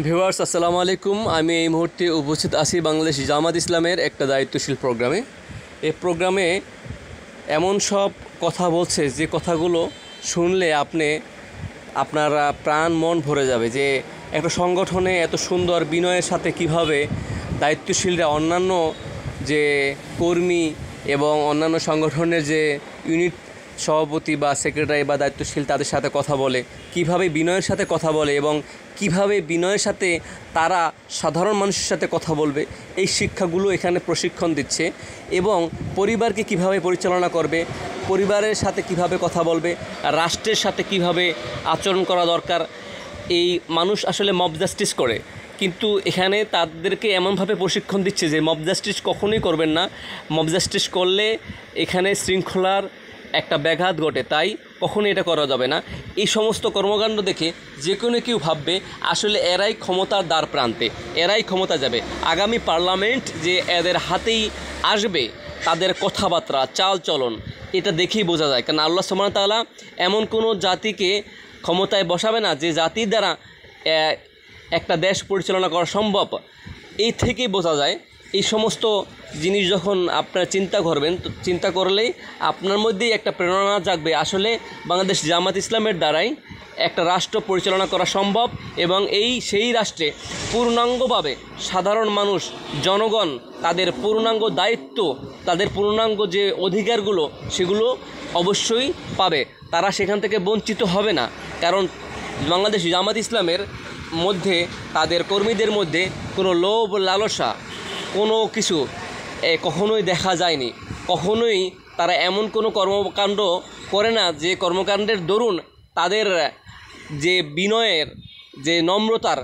Viewers আসসালামু আলাইকুম। আমি এই মুহূর্তে উপস্থিত আছি বাংলাদেশ জামাত ইসলামের একটা দায়িত্বশীল প্রোগ্রামে। এই প্রোগ্রামে এমন সব কথা বলছে যে কথাগুলো শুনলে আপনার প্রাণ মন ভরে যাবে, যে একটা সংগঠনে এত সুন্দর বিনয়ের সাথে কিভাবে দায়িত্বশীলরা অন্যান্য যে কর্মী এবং অন্যান্য সংগঠনের যে ইউনিট সভাপতি বা সেক্রেটারি বা দায়িত্বশীল তাদের সাথে কথা বলে, কিভাবে বিনয়ের সাথে কথা বলে এবং কিভাবে বিনয়ের সাথে তারা সাধারণ মানুষের সাথে কথা বলবে, এই শিক্ষাগুলো এখানে প্রশিক্ষণ দিচ্ছে। এবং পরিবারকে কিভাবে পরিচালনা করবে, পরিবারের সাথে কিভাবে কথা বলবে, রাষ্ট্রের সাথে কিভাবে আচরণ করা দরকার। এই মানুষ আসলে মব জাস্টিস করে, কিন্তু এখানে তাদেরকে এমনভাবে প্রশিক্ষণ দিচ্ছে যে মব জাস্টিস কখনোই করবেন না। মব জাস্টিস করলে এখানে শৃঙ্খলার একটা ব্যাঘাত ঘটে, তাই কখনোই এটা করা যাবে না। এই সমস্ত কর্মকাণ্ড দেখে যে কোনো কেউ ভাববে আসলে এরাই ক্ষমতার দ্বার প্রান্তে, এরাই ক্ষমতা যাবে। আগামী পার্লামেন্ট যে এদের হাতেই আসবে, তাদের কথাবার্তা চালচলন এটা দেখেই বোঝা যায়। কারণ আল্লাহ সুবহানাহু ওয়া তাআলা এমন কোনো জাতিকে ক্ষমতায় বসাবে না যে জাতির দ্বারা একটা দেশ পরিচালনা করা সম্ভব। এই থেকেই বোঝা যায়। এই সমস্ত জিনিস যখন আপনারা চিন্তা করবেন, তো চিন্তা করলেই আপনার মধ্যেই একটা প্রেরণা জাগবে, আসলে বাংলাদেশ জামাত ইসলামের দ্বারাই একটা রাষ্ট্র পরিচালনা করা সম্ভব। এবং সেই রাষ্ট্রে পূর্ণাঙ্গভাবে সাধারণ মানুষ, জনগণ তাদের পূর্ণাঙ্গ দায়িত্ব, তাদের পূর্ণাঙ্গ যে অধিকারগুলো সেগুলো অবশ্যই পাবে। তারা সেখান থেকে বঞ্চিত হবে না। কারণ বাংলাদেশ জামাত ইসলামের মধ্যে, তাদের কর্মীদের মধ্যে কোনো লোভ লালসা কোনো কিছু কখনোই দেখা যায়নি। কখনোই তারা এমন কোনো কর্মকাণ্ড করে না যে কর্মকাণ্ডের দরুন তাদের যে বিনয়ের, যে নম্রতার,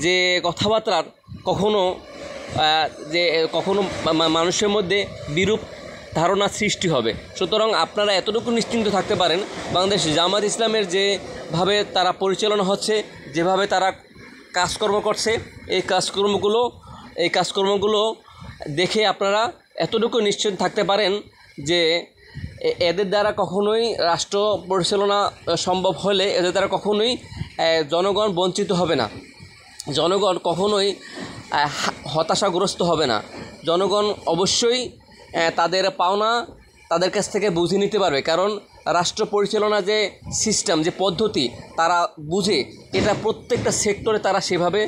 যে কথাবার্তার কখনো মানুষের মধ্যে বিরূপ ধারণা সৃষ্টি হবে। সুতরাং আপনারা এতটুকু নিশ্চিন্ত থাকতে পারেন, বাংলাদেশ জামাত ইসলামের যেভাবে তারা পরিচালনা হচ্ছে, যেভাবে তারা কাজকর্ম করছে, এই কাজকর্মগুলো দেখে আপনারা এতটুকু নিশ্চিত থাকতে পারেন যে এদের দ্বারা কখনোই রাষ্ট্র পরিচালনা সম্ভব হলে এদের দ্বারা কখনোই জনগণ বঞ্চিত হবে না, জনগণ কখনোই হতাশাগ্রস্ত হবে না। জনগণ অবশ্যই তাদের পাওনা তাদের কাছ থেকে বুঝে নিতে পারবে। কারণ রাষ্ট্র পরিচালনা যে সিস্টেম, যে পদ্ধতি তারা বুঝে, এটা প্রত্যেকটা সেক্টরে তারা সেভাবে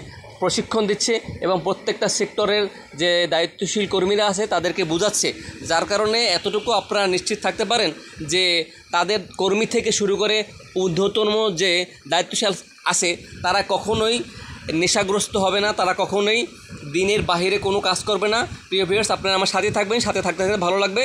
প্রশিক্ষণ দিচ্ছে এবং প্রত্যেকটা সেক্টরের যে দায়িত্বশীল কর্মীরা আছে তাদেরকে বোঝাচ্ছে। যার কারণে এতটুকু আপনারা নিশ্চিত থাকতে পারেন যে তাদের কর্মী থেকে শুরু করে ঊর্ধ্বতন যে দায়িত্বশীল আছে তারা কখনোই নেশাগ্রস্ত হবে না, তারা কখনোই দিনের বাহিরে কোনো কাজ করবে না। প্রিয় ভিউয়ার্স, আপনারা আমার সাথে থাকবেন, সাথে থাকতে ভালো লাগবে।